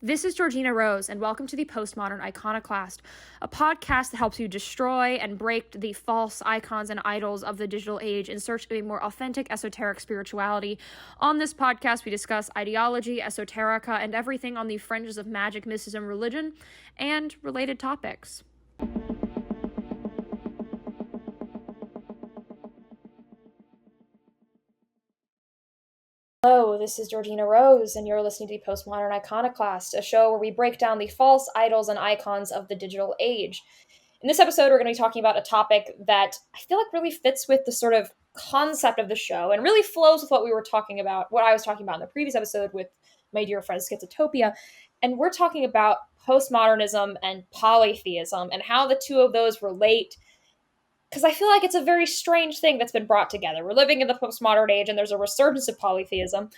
This is Georgina Rose, and welcome to the Postmodern Iconoclast, a podcast that helps you destroy and break the false icons and idols of the digital age in search of a more authentic esoteric spirituality. On this podcast, we discuss ideology, esoterica, and everything on the fringes of magic, mysticism, religion, and related topics. Hello, this is Georgina Rose, and you're listening to the Postmodern Iconoclast, a show where we break down the false idols and icons of the digital age. In this episode, we're going to be talking about a topic that I feel like really fits with the sort of concept of the show and really flows with what I was talking about in the previous episode with my dear friend Schizotopia. And we're talking about postmodernism and polytheism and how the two of those relate, because I feel like it's a very strange thing that's been brought together. We're living in the postmodern age, and there's a resurgence of polytheism,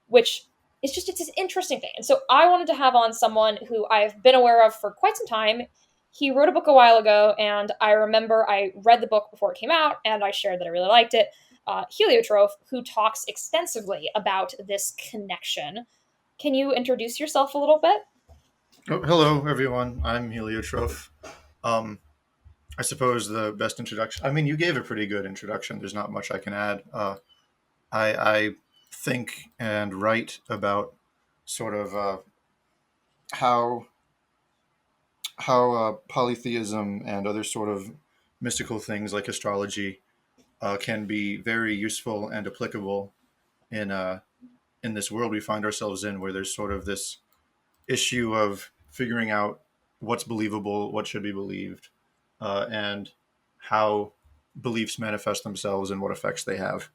which is just, it's an interesting thing. And so I wanted to have on someone who I've been aware of for quite some time. He wrote a book a while ago, and I remember I read the book before it came out, and I shared that I really liked it. Heliotroph, who talks extensively about this connection. Can you introduce yourself a little bit? Oh, hello, everyone. I'm Heliotroph. I suppose the best introduction. I mean, you gave a pretty good introduction. There's not much I can add. I think and write about sort of how polytheism and other sort of mystical things like astrology can be very useful and applicable in this world we find ourselves in, where there's sort of this issue of figuring out what's believable, what should be believed, and how beliefs manifest themselves and what effects they have.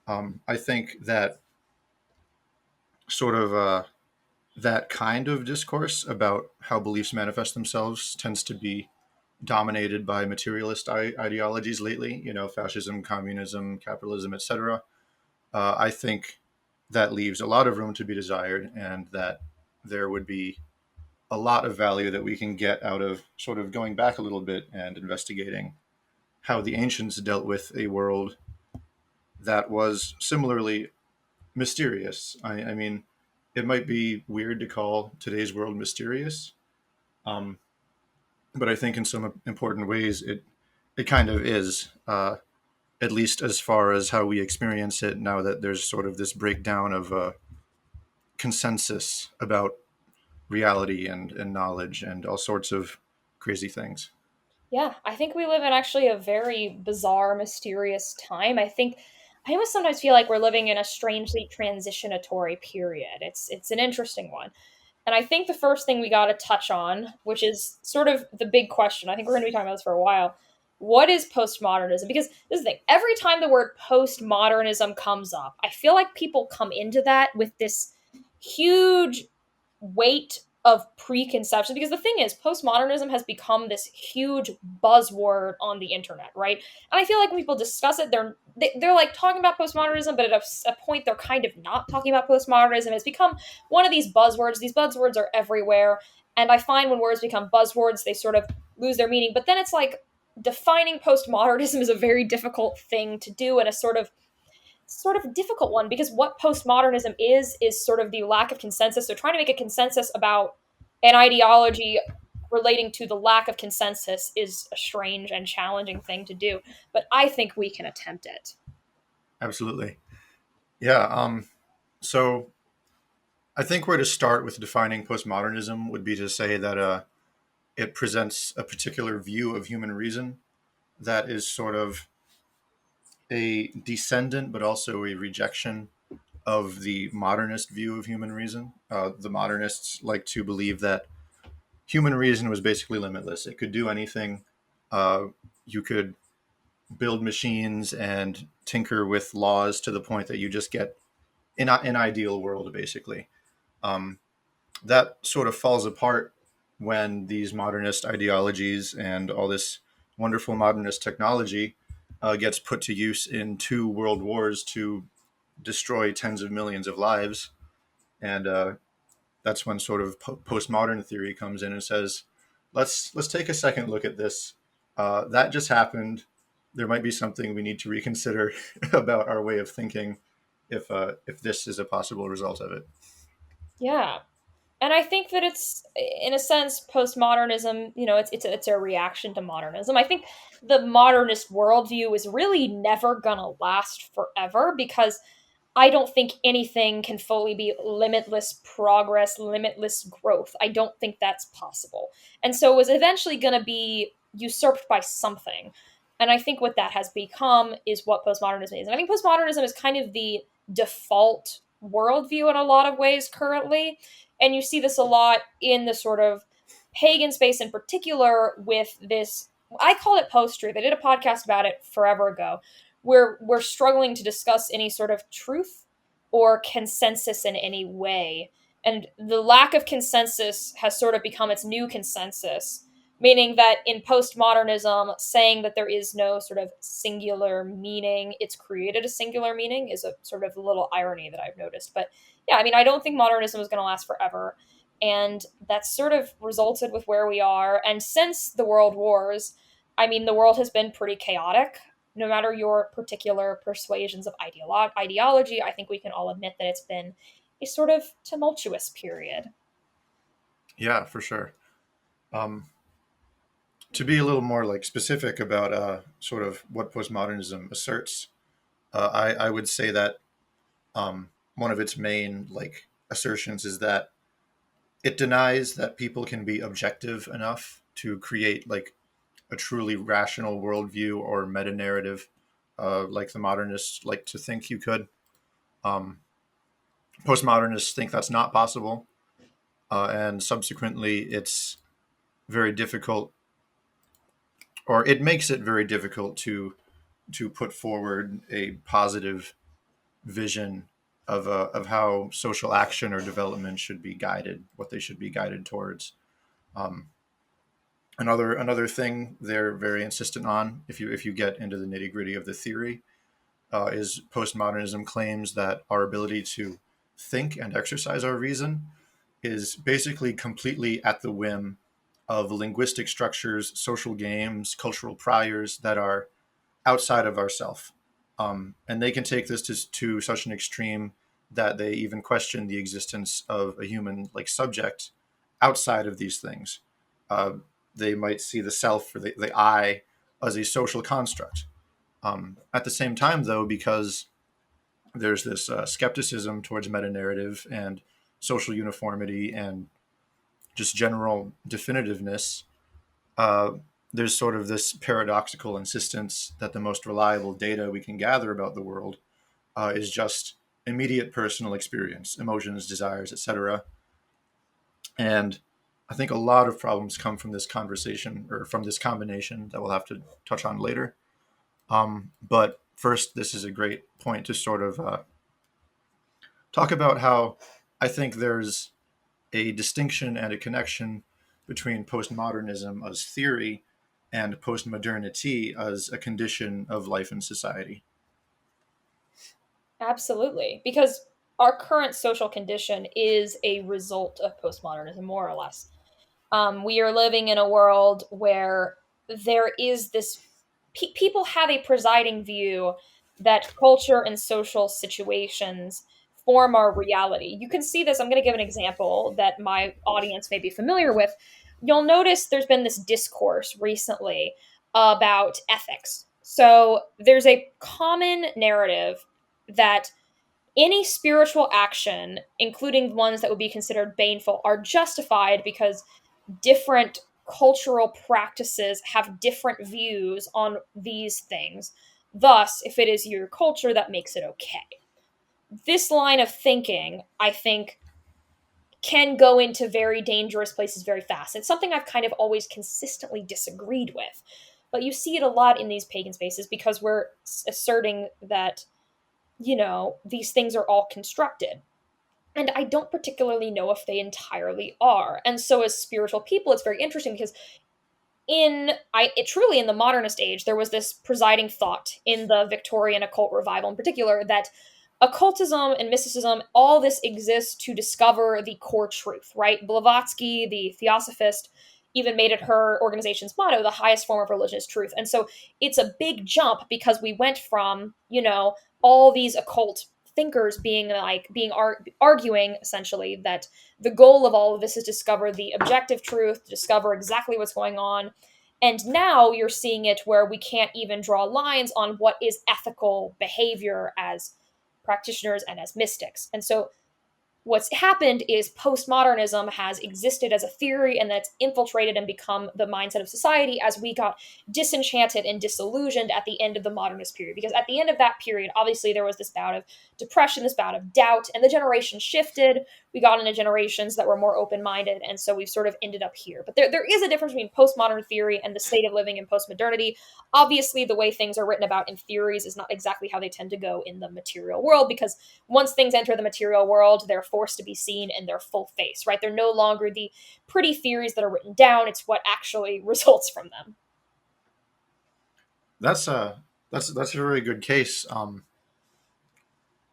I think that sort of that kind of discourse about how beliefs manifest themselves tends to be dominated by materialist ideologies lately. You know, fascism, communism, capitalism, etc. I think that leaves a lot of room to be desired, and that there would be a lot of value that we can get out of sort of going back a little bit and investigating how the ancients dealt with a world that was similarly mysterious. I mean, it might be weird to call today's world mysterious, um, but I think in some important ways it kind of is, at least as far as how we experience it now that there's sort of this breakdown of consensus about reality and knowledge and all sorts of crazy things. Yeah, I think we live in actually a very bizarre, mysterious time. I almost sometimes feel like we're living in a strangely transitionatory period. It's an interesting one. And I think the first thing we got to touch on, which is sort of the big question, I think we're going to be talking about this for a while. What is postmodernism? Because this is the thing, every time the word postmodernism comes up, I feel like people come into that with this huge weight of preconception, because the thing is postmodernism has become this huge buzzword on the internet, right? And I feel like when people discuss it, they're like talking about postmodernism, but at a point they're kind of not talking about postmodernism. It's become one of these buzzwords. These buzzwords are everywhere, and I find when words become buzzwords they sort of lose their meaning. But then it's like defining postmodernism is a very difficult thing to do, and a sort of difficult one, because what postmodernism is sort of the lack of consensus. So trying to make a consensus about an ideology relating to the lack of consensus is a strange and challenging thing to do, but I think we can attempt it. Absolutely. Yeah. So I think where to start with defining postmodernism would be to say that it presents a particular view of human reason that is sort of a descendant, but also a rejection of the modernist view of human reason. The modernists like to believe that human reason was basically limitless. It could do anything. You could build machines and tinker with laws to the point that you just get an ideal world, basically. Um, that sort of falls apart when these modernist ideologies and all this wonderful modernist technology gets put to use in two world wars to destroy tens of millions of lives. And that's when sort of postmodern theory comes in and says, let's take a second look at this. That just happened. There might be something we need to reconsider about our way of thinking if this is a possible result of it. Yeah. And I think that it's, in a sense, postmodernism. It's a reaction to modernism. I think the modernist worldview is really never gonna last forever because I don't think anything can fully be limitless progress, limitless growth. I don't think that's possible. And so it was eventually going to be usurped by something. And I think what that has become is what postmodernism is. And I think postmodernism is kind of the default worldview in a lot of ways currently. And you see this a lot in the sort of pagan space in particular with this. I call it post truth. I did a podcast about it forever ago. We're struggling to discuss any sort of truth or consensus in any way. And the lack of consensus has sort of become its new consensus, meaning that in postmodernism, saying that there is no sort of singular meaning, it's created a singular meaning, is a sort of little irony that I've noticed. But yeah, I mean, I don't think modernism is going to last forever. And that's sort of resulted with where we are. And since the world wars, I mean, the world has been pretty chaotic. No matter your particular persuasions of ideology, I think we can all admit that it's been a sort of tumultuous period. Yeah, for sure. Um, to be a little more like specific about sort of what postmodernism asserts, I would say that one of its main like assertions is that it denies that people can be objective enough to create like a truly rational worldview or meta narrative, like the modernists like to think you could. Um, Postmodernists think that's not possible, and subsequently, it's very difficult, or it makes it very difficult to put forward a positive vision of how social action or development should be guided, what they should be guided towards. Um, another thing they're very insistent on, if you get into the nitty gritty of the theory, is postmodernism claims that our ability to think and exercise our reason is basically completely at the whim of linguistic structures, social games, cultural priors that are outside of ourself. And they can take this to such an extreme that they even question the existence of a human like subject outside of these things. Uh, they might see the self or the I as a social construct. At the same time, though, because there's this skepticism towards meta narrative and social uniformity and just general definitiveness, uh, there's sort of this paradoxical insistence that the most reliable data we can gather about the world is just immediate personal experience, emotions, desires, etc. And I think a lot of problems come from this conversation or from this combination that we'll have to touch on later. But first, this is a great point to sort of talk about how I think there's a distinction and a connection between postmodernism as theory and postmodernity as a condition of life in society. Absolutely. Because our current social condition is a result of postmodernism, more or less. We are living in a world where there is this people have a presiding view that culture and social situations form our reality. You can see this. I'm going to give an example that my audience may be familiar with. You'll notice there's been this discourse recently about ethics. So there's a common narrative that any spiritual action, including ones that would be considered baneful, are justified because different cultural practices have different views on these things. Thus, if it is your culture, that makes it okay. This line of thinking, I think, can go into very dangerous places very fast. It's something I've kind of always consistently disagreed with. But you see it a lot in these pagan spaces because we're asserting that, these things are all constructed. And I don't particularly know if they entirely are. And so, as spiritual people, it's very interesting because truly in the modernist age, there was this presiding thought in the Victorian occult revival, in particular, that occultism and mysticism, all this exists to discover the core truth. Right? Blavatsky, the theosophist, even made it her organization's motto: the highest form of religion is truth. And so, it's a big jump because we went from all these occult thinkers arguing essentially that the goal of all of this is to discover the objective truth, to discover exactly what's going on. And now you're seeing it where we can't even draw lines on what is ethical behavior as practitioners and as mystics. And so what's happened is postmodernism has existed as a theory and that's infiltrated and become the mindset of society as we got disenchanted and disillusioned at the end of the modernist period. Because at the end of that period, obviously there was this bout of depression, this bout of doubt, and the generation shifted. We got into generations that were more open-minded, and so we've sort of ended up here. But there is a difference between postmodern theory and the state of living in postmodernity. Obviously, the way things are written about in theories is not exactly how they tend to go in the material world, because once things enter the material world, they're forced to be seen in their full face, right? They're no longer the pretty theories that are written down, it's what actually results from them. That's a very good case.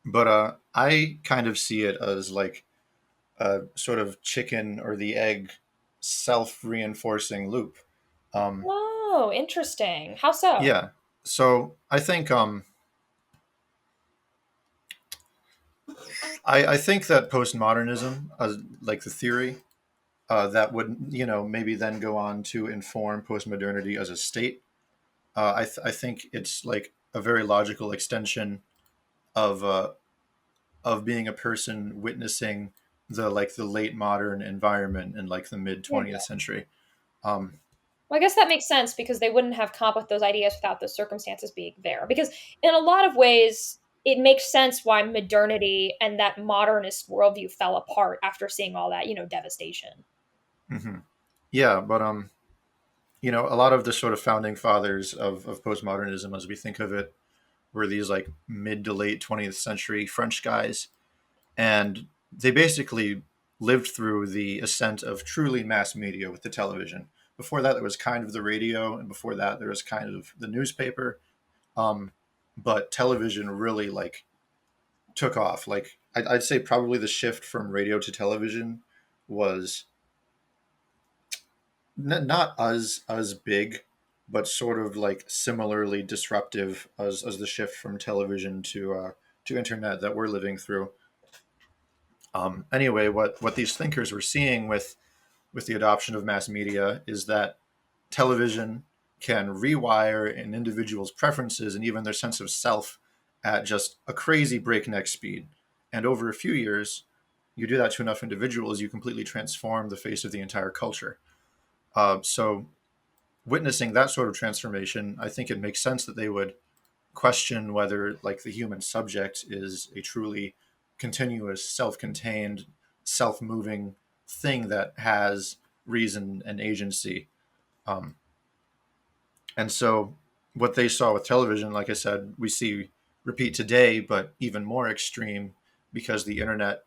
But I kind of see it as like a sort of chicken or the egg self reinforcing loop. Um, Whoa, interesting. How so? yeah. So I think that postmodernism, like the theory, that would maybe then go on to inform postmodernity as a state. I think it's like a very logical extension of being a person witnessing the late modern environment in like the mid Yeah. 20th century. Um, Well, I guess that makes sense because they wouldn't have come up with those ideas without the circumstances being there. Because in a lot of ways, it makes sense why modernity and that modernist worldview fell apart after seeing all that, devastation. mhm. Yeah, but a lot of the sort of founding fathers of postmodernism, as we think of it, were these like mid to late 20th century French guys, and they basically lived through the ascent of truly mass media with the television. Before that, there was kind of the radio, and before that, there was kind of the newspaper. Um, but television really like took off. Like I'd say probably the shift from radio to television was not as big, but sort of like similarly disruptive as the shift from television to internet that we're living through. Anyway, what these thinkers were seeing with the adoption of mass media is that television can rewire an individual's preferences and even their sense of self at just a crazy breakneck speed. And over a few years, you do that to enough individuals, you completely transform the face of the entire culture. So, witnessing that sort of transformation, I think it makes sense that they would question whether, like, the human subject is a truly continuous, self-contained, self-moving thing that has reason and agency. Um, and so, what they saw with television, like I said, we see repeat today, but even more extreme because the internet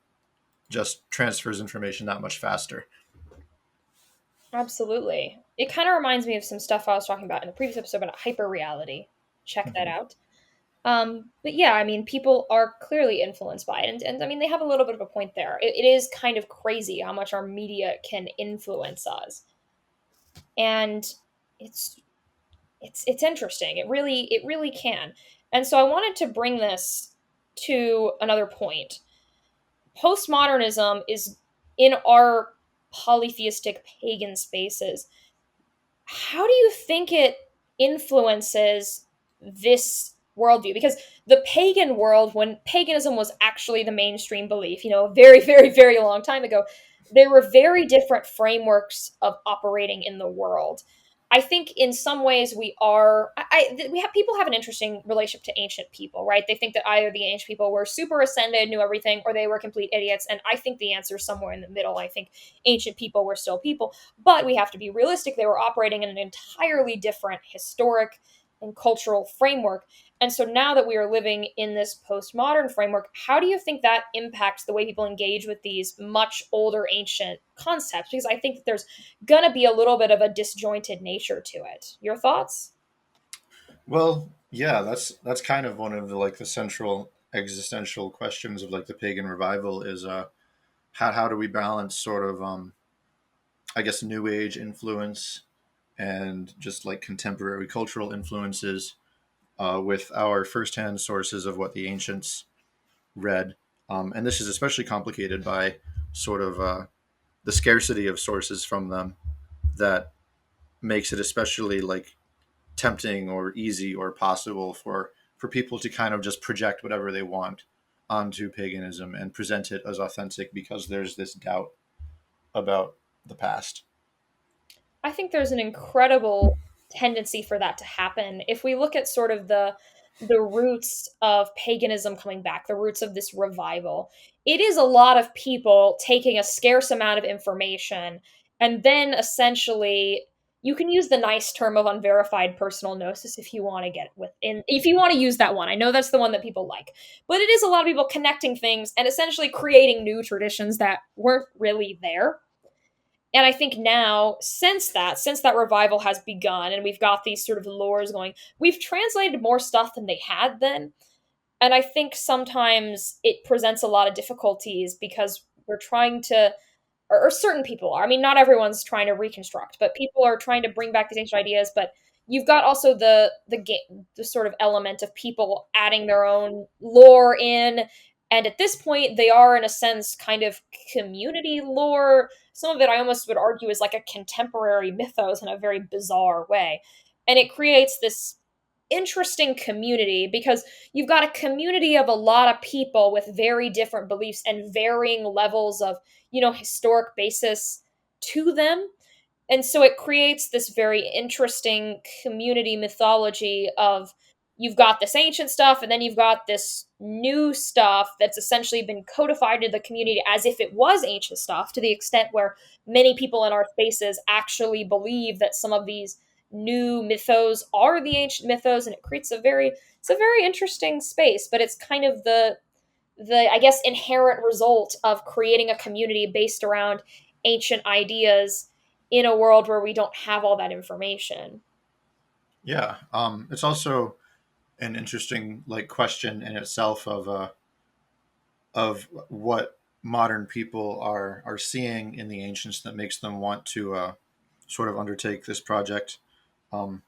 just transfers information that much faster. Absolutely. It kind of reminds me of some stuff I was talking about in the previous episode about hyper reality. Check that Mhm. out. But yeah, I mean, people are clearly influenced by it, and I mean, they have a little bit of a point there. It is kind of crazy how much our media can influence us, and it's it's interesting. It really can. And so I wanted to bring this to another point. Postmodernism is in our polytheistic pagan spaces. How do you think it influences this worldview? Because the pagan world, when paganism was actually the mainstream belief, a very, very, very long time ago, there were very different frameworks of operating in the world. I think in some ways we have people have an interesting relationship to ancient people, right? They think that either the ancient people were super ascended, knew everything, or they were complete idiots. And I think the answer is somewhere in the middle. I think ancient people were still people, but we have to be realistic. They were operating in an entirely different historic and cultural framework. And so now that we are living in this postmodern framework, how do you think that impacts the way people engage with these much older ancient concepts? Because I think that there's going to be a little bit of a disjointed nature to it. Your thoughts? Well, yeah, that's kind of one of the like the central existential questions of like the pagan revival is how do we balance sort of I guess new age influence and just like contemporary cultural influences with our firsthand sources of what the ancients read. And this is especially complicated by sort of the scarcity of sources from them that makes it especially like tempting or easy or possible for people to kind of just project whatever they want onto paganism and present it as authentic because there's this doubt about the past. I think there's an incredible tendency for that to happen. If we look at sort of the roots of paganism coming back, the roots of this revival, it is a lot of people taking a scarce amount of information and then essentially you can use the nice term of unverified personal gnosis if you want to get within if you want to use that one. I know that's the one that people like. But it is a lot of people connecting things and essentially creating new traditions that weren't really there. And I think now, since that revival has begun and we've got these sort of lores going, we've translated more stuff than they had then. And I think sometimes it presents a lot of difficulties because we're trying to, or certain people are. I mean, not everyone's trying to reconstruct, but people are trying to bring back these ancient ideas. But you've got also the sort of element of people adding their own lore in, and at this point, they are in a sense kind of community lore. Some of it, I almost would argue, is like a contemporary mythos in a very bizarre way, and it creates this interesting community because you've got a community of a lot of people with very different beliefs and varying levels of historic basis to them. And so it creates this very interesting community mythology of you've got this ancient stuff and then you've got this new stuff that's essentially been codified into the community as if it was ancient stuff, to the extent where many people in our spaces actually believe that some of these new mythos are the ancient mythos, and it creates a very interesting space. But it's kind of the I guess inherent result of creating a community based around ancient ideas in a world where we don't have all that information. Yeah, it's also an interesting like question in itself of what modern people are seeing in the ancients that makes them want to sort of undertake this project. Um,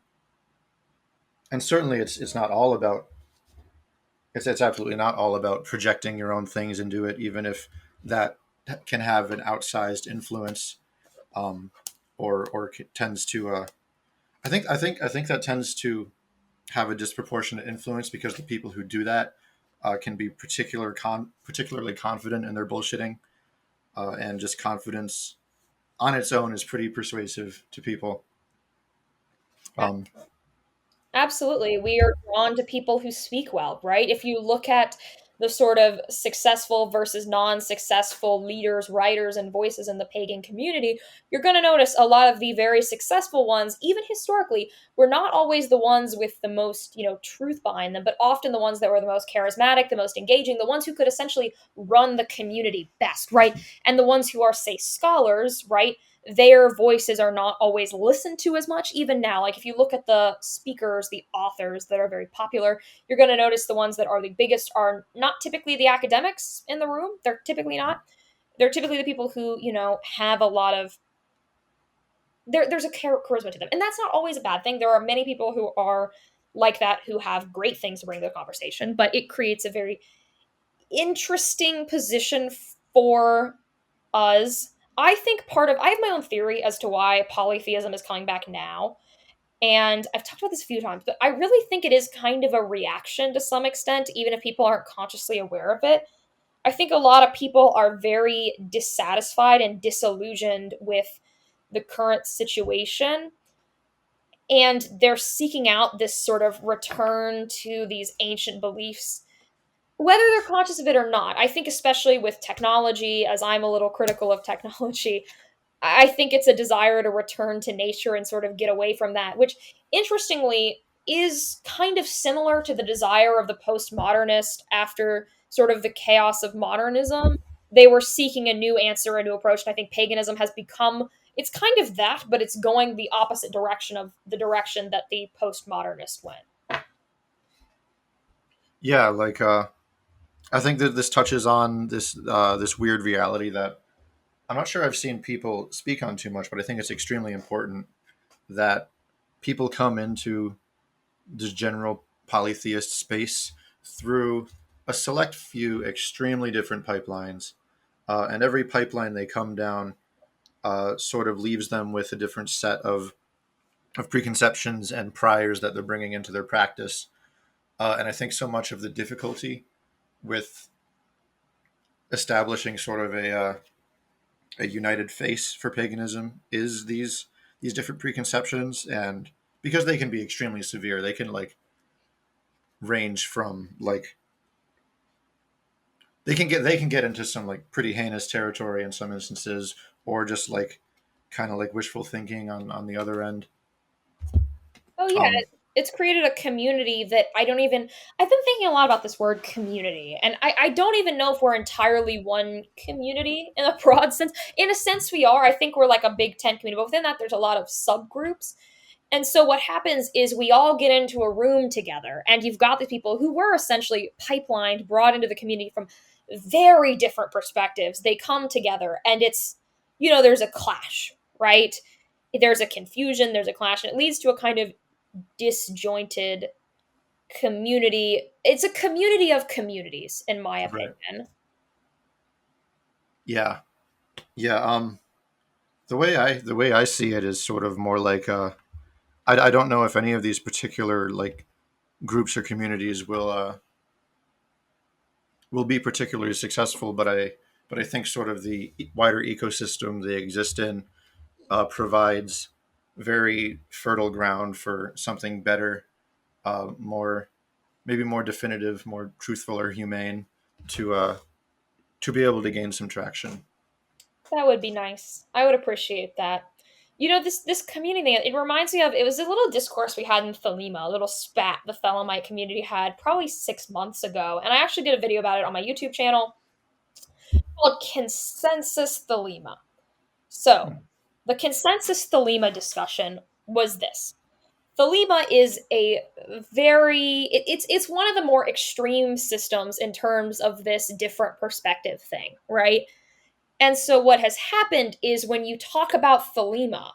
and certainly, it's not all about it's absolutely not all about projecting your own things into it, even if that can have an outsized influence, um, or tends to. I think that tends to have a disproportionate influence because the people who do that can be particularly confident in their bullshitting, and just confidence on its own is pretty persuasive to people. Um, Absolutely. We are drawn to people who speak well, right? If you look at the sort of successful versus non successful leaders, writers, and voices in the pagan community, you're going to notice a lot of the very successful ones, even historically, were not always the ones with the most, truth behind them, but often the ones that were the most charismatic, the most engaging, the ones who could essentially run the community best, right? And the ones who are, say, scholars, right? Their voices are not always listened to as much even now. Like if you look at the speakers, the authors that are very popular, you're going to notice the ones that are the biggest are not typically the academics in the room. They're typically not. They're typically the people who have a lot of there's a charisma to them, and that's not always a bad thing. There are many people who are like that who have great things to bring to the conversation, but it creates a very interesting position for us. I think I have my own theory as to why polytheism is coming back now. And I've talked about this a few times, but I really think it is kind of a reaction to some extent, even if people aren't consciously aware of it. I think a lot of people are very dissatisfied and disillusioned with the current situation. And they're seeking out this sort of return to these ancient beliefs, whether they're conscious of it or not. I think, especially with technology, as I'm a little critical of technology, I think it's a desire to return to nature and sort of get away from that, which interestingly is kind of similar to the desire of the postmodernist after sort of the chaos of modernism. They were seeking a new answer, a new approach, and I think paganism has become it's kind of that, but it's going the opposite direction of the direction that the postmodernist went. yeah, like I think that this touches on this weird reality that I'm not sure I've seen people speak on too much, but I think it's extremely important that people come into this general polytheist space through a select few extremely different pipelines, and every pipeline they come down sort of leaves them with a different set of preconceptions and priors that they're bringing into their practice. And I think so much of the difficulty with establishing sort of a united face for paganism is these different preconceptions, and because they can be extremely severe, they can like range from like they can get into some like pretty heinous territory in some instances, or just like kind of like wishful thinking on the other end. Oh yeah, Um, it's created a community that I don't even. I've been thinking a lot about this word community, and I don't even know if we're entirely one community in a broad sense. In a sense, we are. I think we're like a Big Ten community, but within that, there's a lot of subgroups. And so what happens is we all get into a room together, and you've got the people who were essentially pipelined, brought into the community from very different perspectives. They come together, and it's, there's a clash, right? There's a confusion, there's a clash, and it leads to a kind of disjointed community. It's a community of communities, in my right. opinion. Yeah. Yeah. The way I see it is sort of more like I don't know if any of these particular like groups or communities will be particularly successful, but I think sort of the wider ecosystem they exist in provides very fertile ground for something better, more maybe more definitive, more truthful or humane to be able to gain some traction. That would be nice. I would appreciate that. This community thing, it reminds me of, it was a little discourse we had in Thelema, a little spat the thelemite community had probably 6 months ago. And I actually did a video about it on my YouTube channel called Consensus Thelema. So, the consensus thelema discussion was this. Thelema is a it's one of the more extreme systems in terms of this different perspective thing, right? And so what has happened is when you talk about thelema,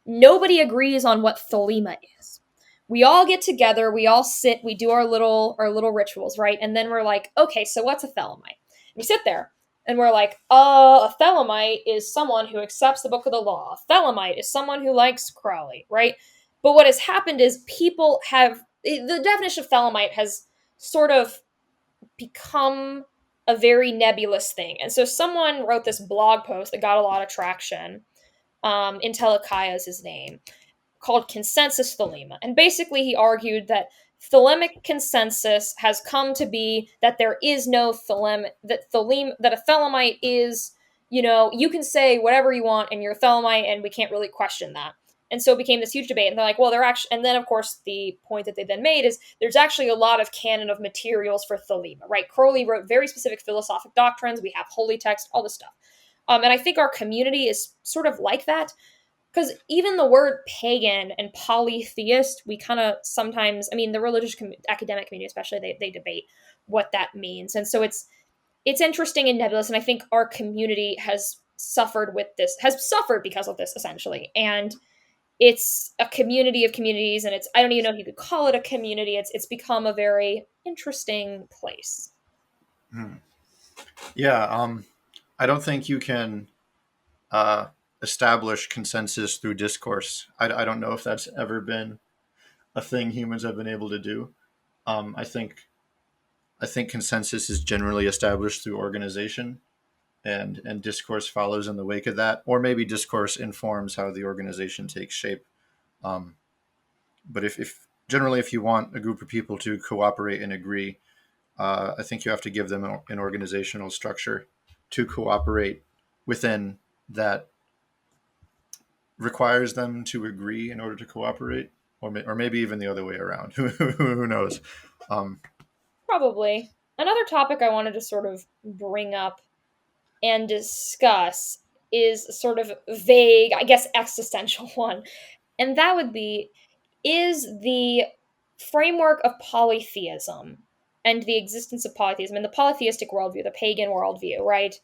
nobody agrees on what thelema is. We all get together, we all sit, we do our little rituals, right? And then we're like, okay, so what's a thelemite? And we sit there and we're like, a thelemite is someone who accepts the book of the law. A thelemite is someone who likes Crowley, right? But what has happened is people have the definition of thelemite has sort of become a very nebulous thing. And so someone wrote this blog post that got a lot of traction. Intelikai is his name, called Consensus Thelema. And basically, he argued that thelemic consensus has come to be that there is no that a thelemite is, you can say whatever you want and you're a thelemite, and we can't really question that. And so it became this huge debate. And they're like, well, they're actually, and then of course, the point that they then made is there's actually a lot of canon of materials for thelema, right? Crowley wrote very specific philosophic doctrines. We have holy text, all this stuff. And I think our community is sort of like that, because even the word pagan and polytheist, we kind of sometimes, I mean, the religious academic community especially, they debate what that means. And so it's interesting and nebulous, and I think our community has suffered because of this, essentially. And it's a community of communities, and it's, I don't even know if you could call it a community. It's become a very interesting place. Hmm. Yeah, I don't think you can uh, establish consensus through discourse. I don't know if that's ever been a thing humans have been able to do. Um, I think I think consensus is generally established through organization, and discourse follows in the wake of that, or maybe discourse informs how the organization takes shape. Um, but if generally if you want a group of people to cooperate and agree, I think you have to give them an organizational structure to cooperate within that requires them to agree in order to cooperate, or maybe even the other way around. Who knows? Um, Probably. Another topic I wanted to sort of bring up and discuss is sort of vague, I guess existential one. And that would be, is the framework of polytheism and the existence of polytheism and the polytheistic worldview, the pagan worldview, right?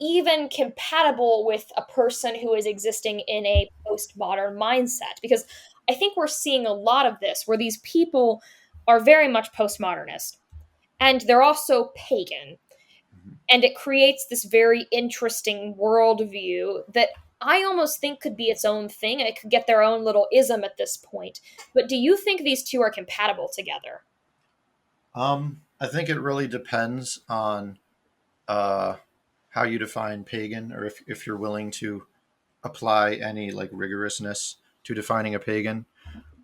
Even compatible with a person who is existing in a postmodern mindset? Because I think we're seeing a lot of this where these people are very much postmodernist, and they're also pagan. Mhm. And it creates this very interesting worldview that I almost think could be its own thing. It could get their own little ism at this point. But do you think these two are compatible together? I think it really depends on uh, how you define pagan, or if you're willing to apply any like rigorousness to defining a pagan.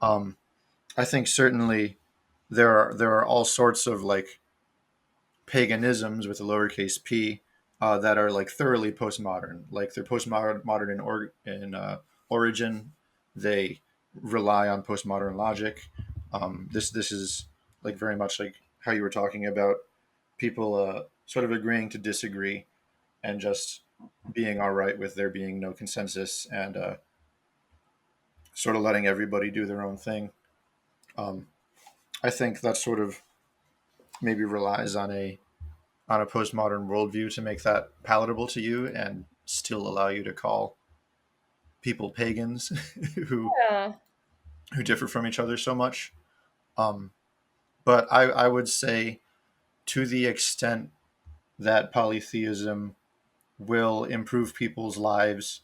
Um, I think certainly there are all sorts of like paganisms with a lowercase p that are like thoroughly postmodern. Like they're postmodern in origin. They rely on postmodern logic. This is like very much like how you were talking about people sort of agreeing to disagree and just being all right with there being no consensus and sort of letting everybody do their own thing. Um, I think that sort of maybe relies on a postmodern worldview to make that palatable to you and still allow you to call people pagans who Yeah. who differ from each other so much. Um, but I would say to the extent that polytheism will improve people's lives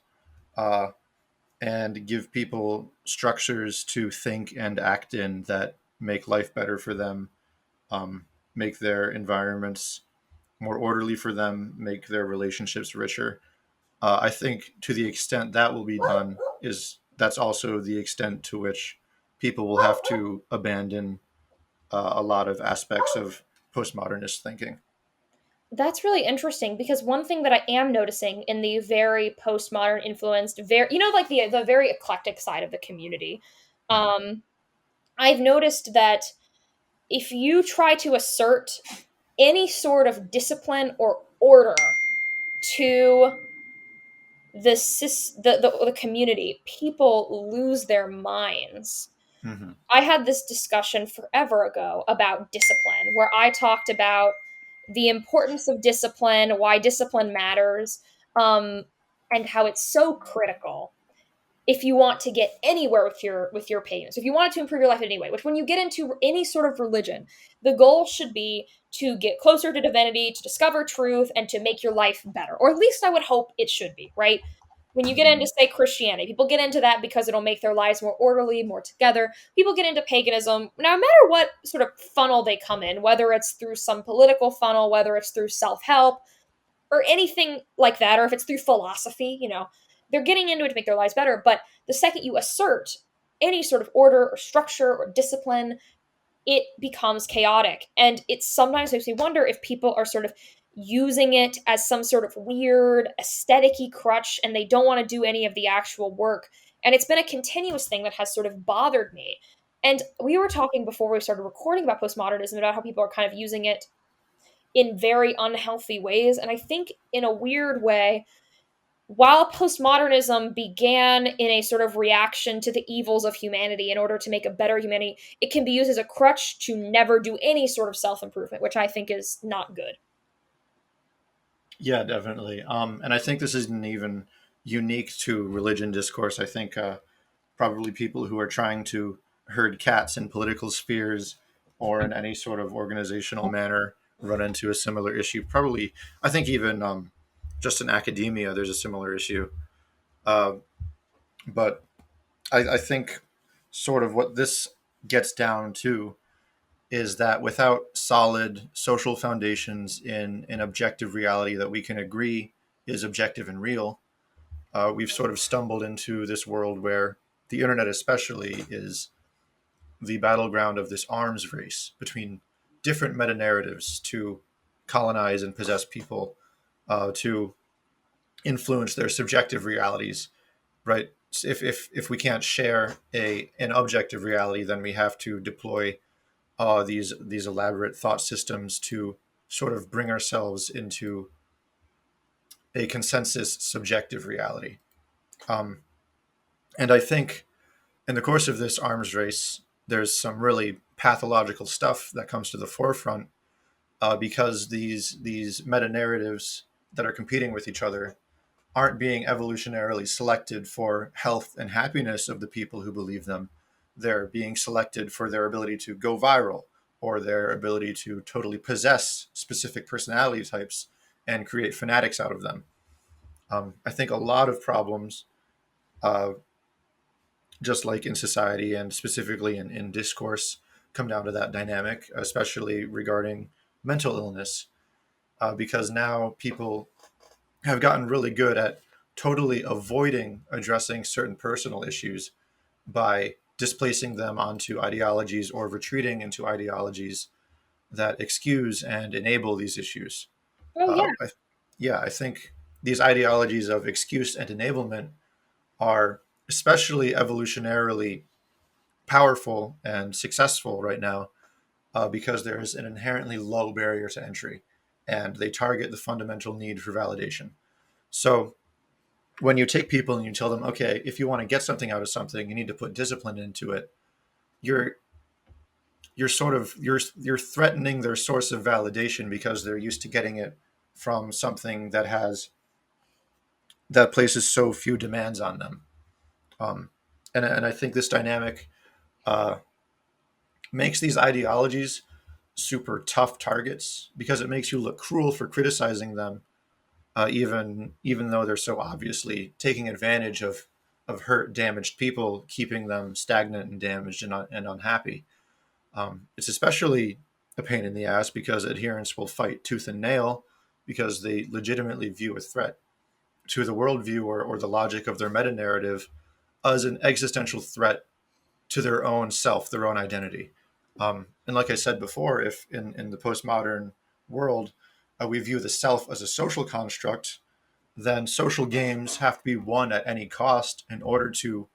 uh, and give people structures to think and act in that make life better for them, make their environments more orderly for them, make their relationships richer. I think to the extent that will be done is that's also the extent to which people will have to abandon a lot of aspects of postmodernist thinking. That's really interesting because one thing that I am noticing in the very postmodern influenced, very like the very eclectic side of the community, Mhm. um, I've noticed that if you try to assert any sort of discipline or order to the community, people lose their minds. Mhm. I had this discussion forever ago about discipline, where I talked about the importance of discipline, why discipline matters, um, and how it's so critical if you want to get anywhere with your pagans, if you wanted to improve your life in any way. Which, when you get into any sort of religion, the goal should be to get closer to divinity, to discover truth, and to make your life better. Or at least I would hope it should be, right? When you get Mhm. into, say, Christianity, people get into that because it'll make their lives more orderly, more together. People get into paganism, no matter what sort of funnel they come in, whether it's through some political funnel, whether it's through self help, or anything like that, or if it's through philosophy, they're getting into it to make their lives better. But the second you assert any sort of order or structure or discipline, it becomes chaotic. And it sometimes makes me wonder if people are sort of using it as some sort of weird aesthetic-y crutch and they don't want to do any of the actual work. And it's been a continuous thing that has sort of bothered me. And we were talking before we started recording about postmodernism, about how people are kind of using it in very unhealthy ways. And I think, in a weird way, while postmodernism began in a sort of reaction to the evils of humanity in order to make a better humanity, it can be used as a crutch to never do any sort of self improvement, which I think is not good. Yeah, definitely. And I think this isn't even unique to religion discourse. I think probably people who are trying to herd cats in political spheres or in any sort of organizational manner run into a similar issue. Probably, I think even just in academia, there's a similar issue. Uh, but I think sort of what this gets down to is that without solid social foundations in an objective reality that we can agree is objective and real, we've sort of stumbled into this world where the internet, especially, is the battleground of this arms race between different meta narratives to colonize and possess people, to influence their subjective realities. Right? If we can't share a an objective reality, then we have to deploy these elaborate thought systems to sort of bring ourselves into a consensus subjective reality. Um, and I think in the course of this arms race, there's some really pathological stuff that comes to the forefront because these meta narratives that are competing with each other aren't being evolutionarily selected for health and happiness of the people who believe them. They're being selected for their ability to go viral or their ability to totally possess specific personality types and create fanatics out of them. I think a lot of problems, uh, just like in society and specifically in discourse, come down to that dynamic, especially regarding mental illness, because now people have gotten really good at totally avoiding addressing certain personal issues by displacing them onto ideologies or retreating into ideologies that excuse and enable these issues. Oh yeah. I, yeah, I think these ideologies of excuse and enablement are especially evolutionarily powerful and successful right now, because there is an inherently low barrier to entry and they target the fundamental need for validation. So when you take people and you tell them, okay, if you want to get something out of something, you need to put discipline into it, you're you're threatening their source of validation because they're used to getting it from something that places so few demands on them. Um, and I think this dynamic uh, makes these ideologies super tough targets because it makes you look cruel for criticizing them, even though they're so obviously taking advantage of hurt, damaged people, keeping them stagnant and damaged and unhappy. It's especially a pain in the ass because adherents will fight tooth and nail because they legitimately view a threat to the worldview or the logic of their meta narrative as an existential threat to their own self, their own identity. And like I said before, if in the postmodern world we view the self as a social construct, then social games have to be won at any cost in order to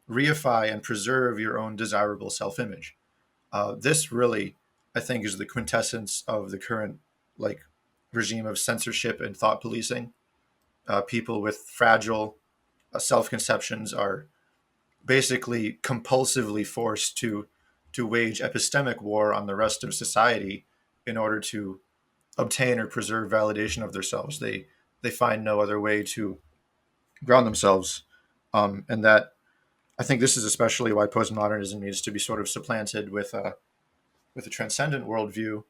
reify and preserve your own desirable self image. This really, I think, is the quintessence of the current like regime of censorship and thought policing. People with fragile self conceptions are basically compulsively forced to wage epistemic war on the rest of society in order to obtain or preserve validation of themselves. They find no other way to ground themselves, and that I think this is especially why postmodernism needs to be sort of supplanted with a transcendent worldview,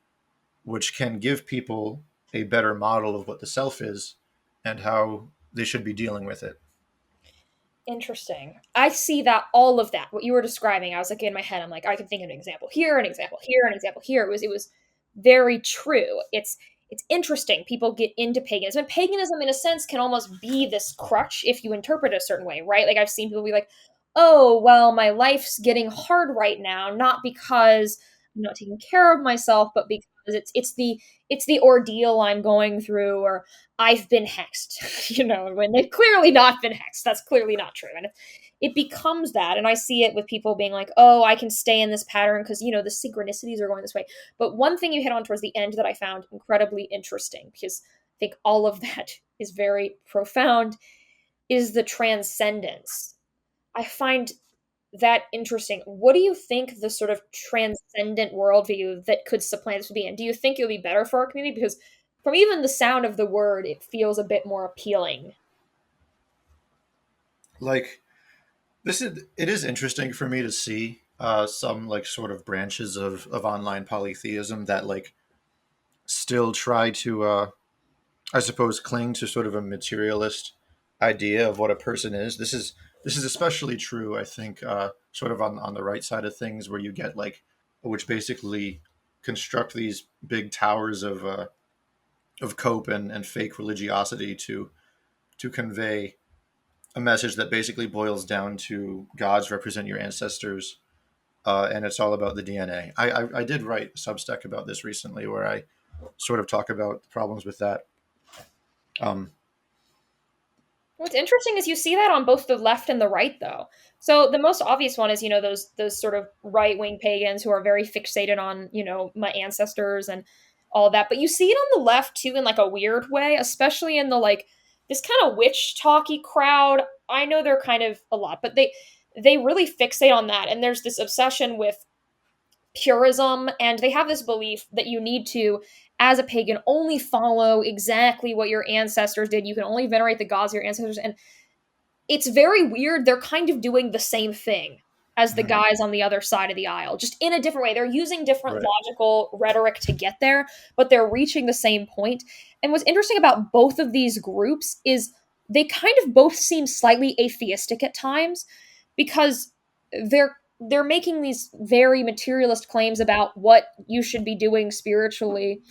which can give people a better model of what the self is and how they should be dealing with it. Interesting. I see that all of that, what you were describing, I was like in my head, I'm like, I can think of an example here, an example here, an example here. It was very true. It's interesting. People get into paganism. And paganism, in a sense, can almost be this crutch if you interpret it a certain way, right? Like I've seen people be like, oh, well, my life's getting hard right now, not because I'm not taking care of myself, but because it's the ordeal I'm going through, or I've been hexed, when they've clearly not been hexed. That's clearly not true. And it becomes that. And I see it with people being like, oh, I can stay in this pattern because, the synchronicities are going this way. But one thing you hit on towards the end that I found incredibly interesting, because I think all of that is very profound, is the transcendence. I find that interesting. What do you think the sort of transcendent worldview that could supplant this would be? And do you think it would be better for our community? Because from even the sound of the word, it feels a bit more appealing. Like it is interesting for me to see some like sort of branches of online polytheism that like still try to I suppose cling to sort of a materialist idea of what a person is. This is especially true, I think, sort of on the right side of things, where you get like, which basically construct these big towers of cope and fake religiosity to convey a message that basically boils down to gods represent your ancestors, and it's all about the DNA. I did write a Substack about this recently, where I sort of talk about the problems with that. Um, What's interesting is you see that on both the left and the right, though. So the most obvious one is, those sort of right wing pagans who are very fixated on, my ancestors and all that. But you see it on the left too, in like a weird way, especially in the like this kind of witch talky crowd. I know they're kind of a lot, but they really fixate on that, and there's this obsession with purism, and they have this belief that you need to, as a pagan, only follow exactly what your ancestors did. You can only venerate the gods of your ancestors, and it's very weird. They're kind of doing the same thing. as the Mhm. guys on the other side of the aisle, just in a different way. They're using different Right. logical rhetoric to get there, but they're reaching the same point. And what's interesting about both of these groups is they kind of both seem slightly atheistic at times, because they're making these very materialist claims about what you should be doing spiritually.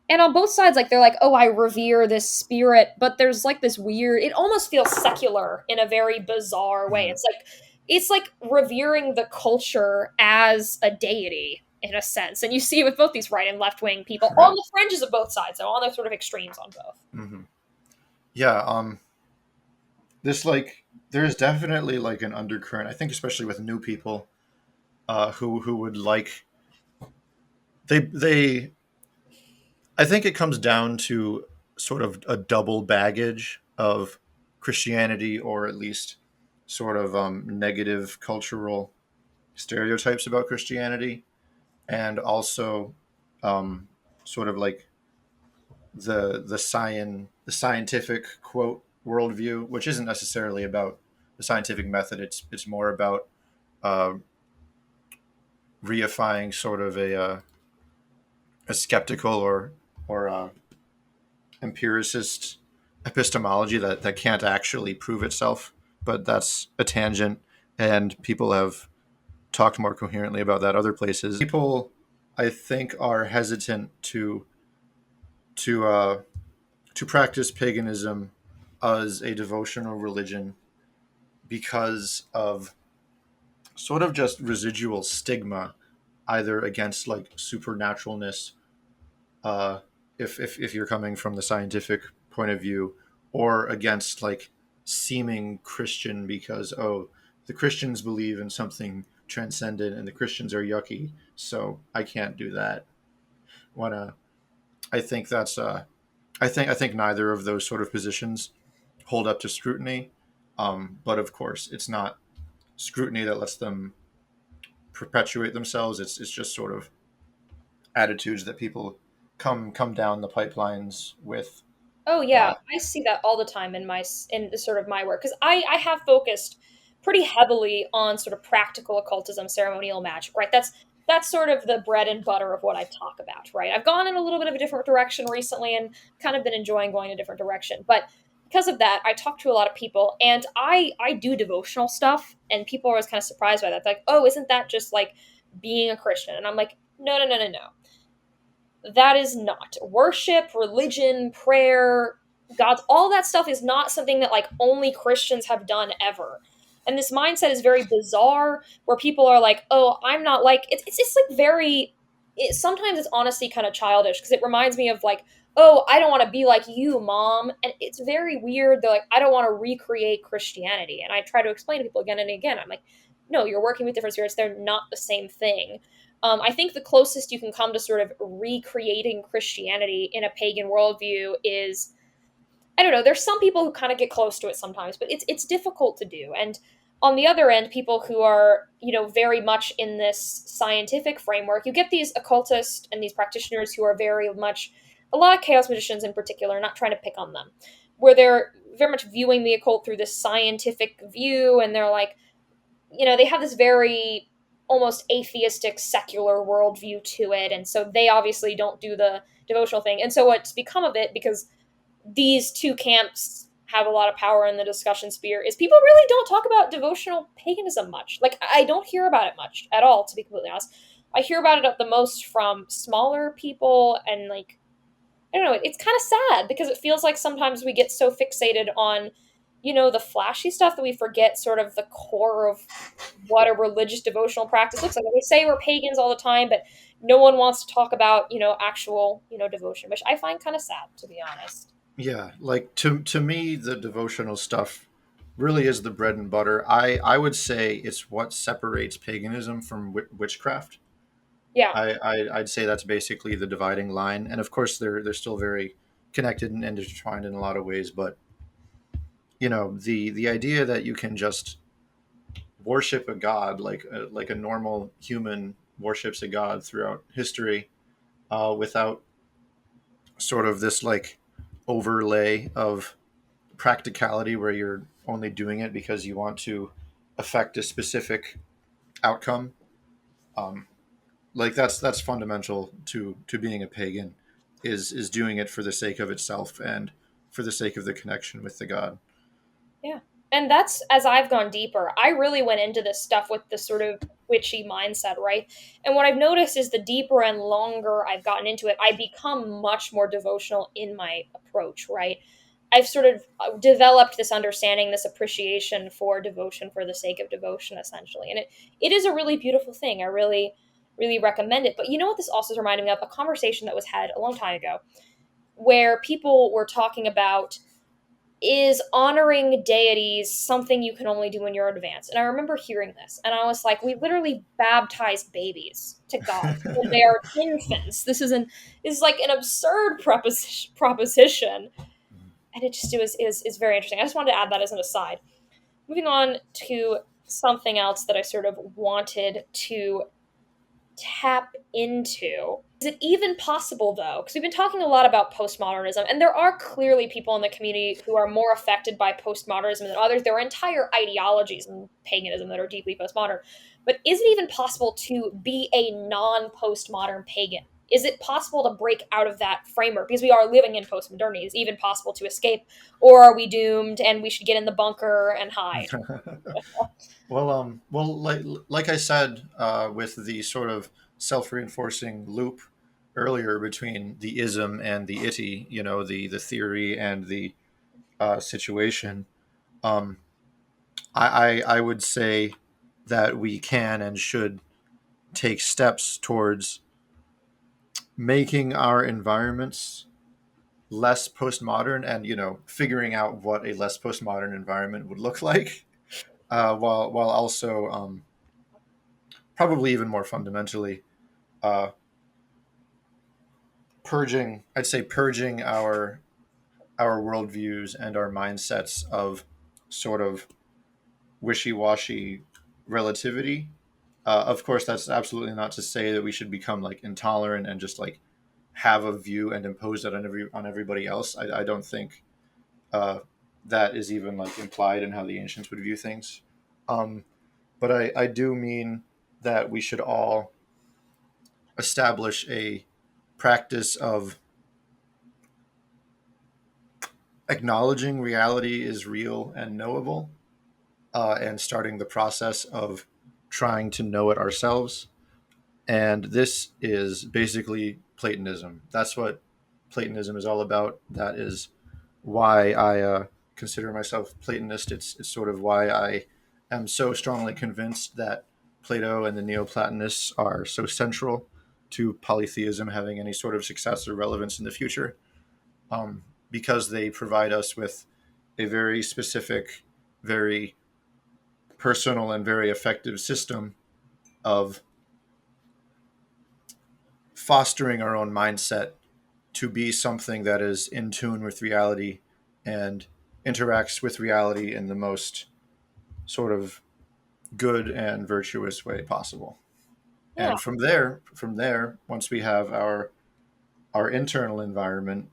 And on both sides, like, they're like, oh, I revere this spirit, but there's like this weird, it almost feels secular in a very bizarre way. Mhm. It's like revering the culture as a deity in a sense. And you see it with both these right and left wing people on Right. the fringes of both sides, so on the sort of extremes on both. Hmm. Yeah. This like there is definitely like an undercurrent. I think especially with new people, who would like they. I think it comes down to sort of a double baggage of Christianity, or at least sort of negative cultural stereotypes about Christianity, and also um, sort of like the scientific quote worldview, which isn't necessarily about the scientific method. It's more about uh, reifying sort of a skeptical or empiricist epistemology that can't actually prove itself. But that's a tangent, and people have talked more coherently about that other places. People, I think, are hesitant to to practice paganism as a devotional religion because of sort of just residual stigma, either against like supernaturalness, uh, if you're coming from the scientific point of view, or against like seeming Christian because, oh, the Christians believe in something transcendent and the Christians are yucky, so I can't do that. Wanna I think that's I think neither of those sort of positions hold up to scrutiny. But of course, it's not scrutiny that lets them perpetuate themselves. It's just sort of attitudes that people come down the pipelines with. Oh yeah, Uh, I see that all the time in in the sort of my work, because I have focused pretty heavily on sort of practical occultism, ceremonial magic, right? That's sort of the bread and butter of what I talk about, right? I've gone in a little bit of a different direction recently and kind of been enjoying going a different direction, but because of that, I talk to a lot of people, and I do devotional stuff, and people are always kind of surprised by that. They're like, oh, isn't that just like being a Christian? And I'm like, no, no, no, no, no, that is not worship, religion, prayer, gods. All that stuff is not something that like only Christians have done ever. And this mindset is very bizarre, where people are like, "Oh, I'm not like." It's just like very. Sometimes it's honestly kind of childish, because it reminds me of like, "Oh, I don't want to be like you, mom," and it's very weird. They're like, "I don't want to recreate Christianity," and I try to explain to people again and again. I'm like, "No, you're working with different spirits. They're not the same thing." I think the closest you can come to sort of recreating Christianity in a pagan worldview is, I don't know. There's some people who kind of get close to it sometimes, but it's difficult to do. And on the other end, people who are very much in this scientific framework, you get these occultists and these practitioners who are very much, a lot of chaos magicians in particular. Not trying to pick on them, where they're very much viewing the occult through this scientific view, and they're like, they have this very almost atheistic secular worldview to it, and so they obviously don't do the devotional thing. And so what's become of it, because these two camps have a lot of power in the discussion sphere, is people really don't talk about devotional paganism much. Like, I don't hear about it much at all, to be completely honest. I hear about it at the most from smaller people, and like, I don't know, it's kind of sad, because it feels like sometimes we get so fixated on the flashy stuff that we forget sort of the core of what a religious devotional practice looks like. We say we're pagans all the time, but no one wants to talk about, actual, devotion, which I find kind of sad, to be honest. yeah, like to me, the devotional stuff really is the bread and butter. I would say it's what separates paganism from witchcraft. Yeah. I'd say that's basically the dividing line, and of course they're still very connected and intertwined in a lot of ways. But the idea that you can just worship a god like a normal human worships a god throughout history, without sort of this like overlay of practicality where you're only doing it because you want to affect a specific outcome. Um, like that's fundamental to being a pagan, is doing it for the sake of itself and for the sake of the connection with the god. Yeah. And that's as I've gone deeper, I really went into this stuff with this sort of witchy mindset, right? And what I've noticed is the deeper and longer I've gotten into it, I become much more devotional in my approach, right? I've sort of developed this understanding, this appreciation for devotion for the sake of devotion, essentially. And it is a really beautiful thing. I really, really recommend it. But you know what this also is reminding me of? A conversation that was had a long time ago where people were talking about, is honoring deities something you can only do when you're advanced? And I remember hearing this, and I was like, we literally baptize babies to God when they are infants. This is like an absurd proposition, and it was very interesting. I just wanted to add that as an aside. Moving on to something else that I sort of wanted to tap into. Is it even possible, though? Because we've been talking a lot about postmodernism, and there are clearly people in the community who are more affected by postmodernism than others. There are entire ideologies in paganism that are deeply postmodern. But is it even possible to be a non postmodern pagan? Is it possible to break out of that framework? Because we are living in postmodernity. Is it even possible to escape? Or are we doomed and we should get in the bunker and hide? Well, like I said, with the sort of self-reinforcing loop earlier between the ism and the itty, the theory and the situation. Um, I would say that we can and should take steps towards making our environments less postmodern, and figuring out what a less postmodern environment would look like, while also, probably even more fundamentally, uh, purging our worldviews and our mindsets of sort of wishy-washy relativity. Of course, that's absolutely not to say that we should become like intolerant and just like have a view and impose that on everybody else. I don't think uh, that is even like implied in how the ancients would view things. Um, but I do mean that we should all establish a practice of acknowledging reality is real and knowable, and starting the process of trying to know it ourselves. And this is basically Platonism. That's what Platonism is all about. That is why I consider myself Platonist. It's sort of why I am so strongly convinced that Plato and the Neoplatonists are so central to polytheism having any sort of success or relevance in the future, because they provide us with a very specific, very personal, and very effective system of fostering our own mindset to be something that is in tune with reality and interacts with reality in the most sort of good and virtuous way possible. Yeah. And from there, once we have our internal environment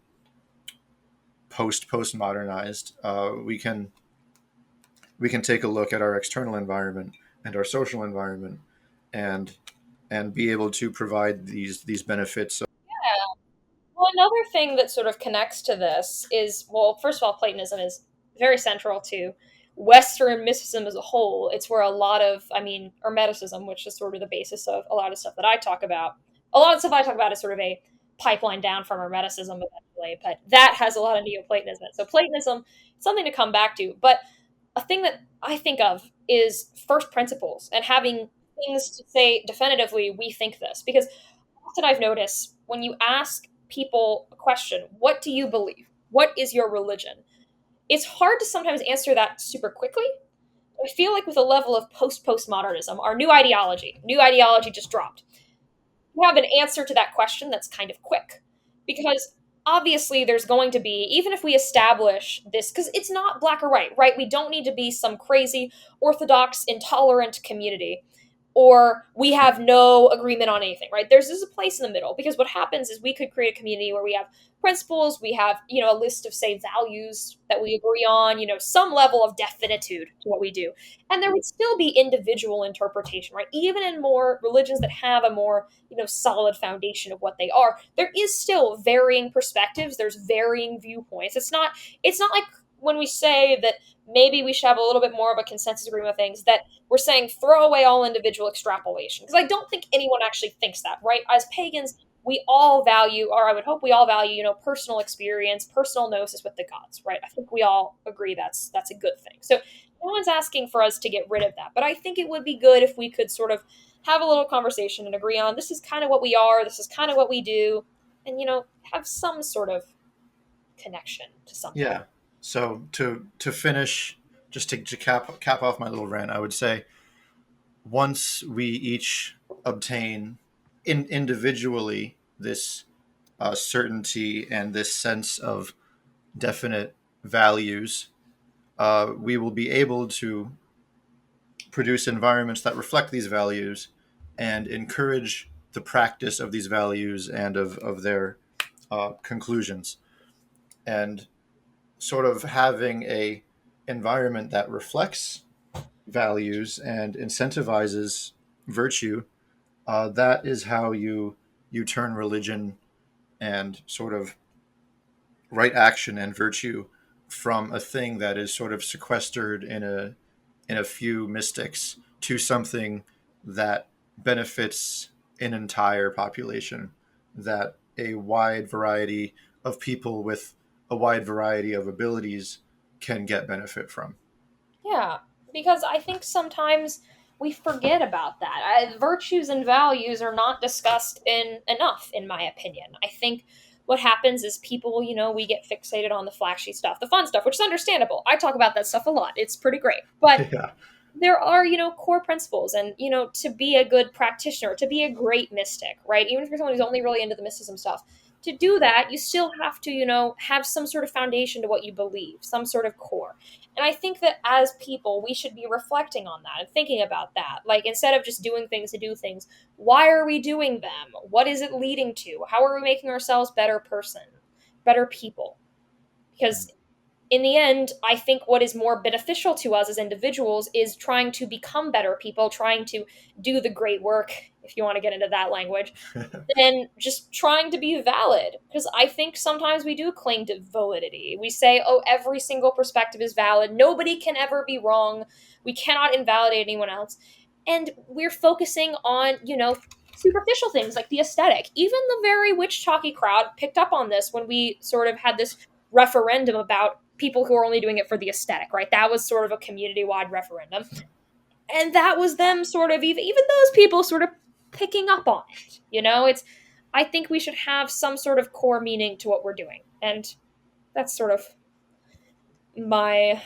postmodernized, we can take a look at our external environment and our social environment, and be able to provide these benefits. Well, another thing that sort of connects to this is, well, first of all, Platonism is very central to Western mysticism as a whole. It's where a lot of, I mean, Hermeticism, which is sort of the basis of a lot of stuff that I talk about. A lot of stuff I talk about is sort of a pipeline down from Hermeticism eventually, but that has a lot of Neoplatonism. So Platonism is something to come back to. But a thing that I think of is first principles and having things to say definitively, we think this. Because often I've noticed when you ask people a question, what do you believe? What is your religion? It's hard to sometimes answer that super quickly. I feel like with a level of postmodernism, our new ideology just dropped. You have an answer to that question that's kind of quick. Because obviously there's going to be, even if we establish this, because it's not black or white, right? We don't need to be some crazy orthodox intolerant community. or we have no agreement on anything, right? There's a place in the middle, because what happens is we could create a community where we have principles, we have, a list of, say, values that we agree on, some level of definitude to what we do. And there would still be individual interpretation, right? Even in more religions that have a more, solid foundation of what they are, there is still varying perspectives, there's varying viewpoints. It's not like when we say that maybe we should have a little bit more of a consensus agreement with things, that we're saying throw away all individual extrapolation. Because I don't think anyone actually thinks that, right? As pagans, we all value, or I would hope we all value, personal experience, personal gnosis with the gods, right? I think we all agree that's a good thing. So no one's asking for us to get rid of that, but I think it would be good if we could sort of have a little conversation and agree on, this is kind of what we are, this is kind of what we do, and have some sort of connection to something. Yeah. So to finish, just to cap off my little rant, I would say once we each obtain individually this certainty and this sense of definite values, we will be able to produce environments that reflect these values and encourage the practice of these values and of their conclusions. And sort of having a environment that reflects values and incentivizes virtue, that is how you turn religion and sort of right action and virtue from a thing that is sort of sequestered in a few mystics to something that benefits an entire population, that a wide variety of people with a wide variety of abilities can get benefit from. Yeah, because I think sometimes we forget about that. Virtues and values are not discussed in enough, in my opinion. I think what happens is people, we get fixated on the flashy stuff, the fun stuff, which is understandable. I talk about that stuff a lot. It's pretty great. But Yeah. there are, core principles, and, to be a good practitioner, to be a great mystic, right? Even if you're someone who's only really into the mysticism stuff, to do that, you still have to, have some sort of foundation to what you believe, some sort of core. And I think that as people, we should be reflecting on that and thinking about that. Like, instead of just doing things to do things, why are we doing them? What is it leading to? How are we making ourselves better people? Because in the end, I think what is more beneficial to us as individuals is trying to become better people, trying to do the great work, if you want to get into that language, than just trying to be valid. Because I think sometimes we do cling to validity. We say, oh, every single perspective is valid. Nobody can ever be wrong. We cannot invalidate anyone else. And we're focusing on, superficial things like the aesthetic. Even the very witch talky crowd picked up on this when we sort of had this referendum about people who are only doing it for the aesthetic, right? That was sort of a community wide referendum. And that was them sort of, even those people sort of picking up on it. I think we should have some sort of core meaning to what we're doing. And that's sort of my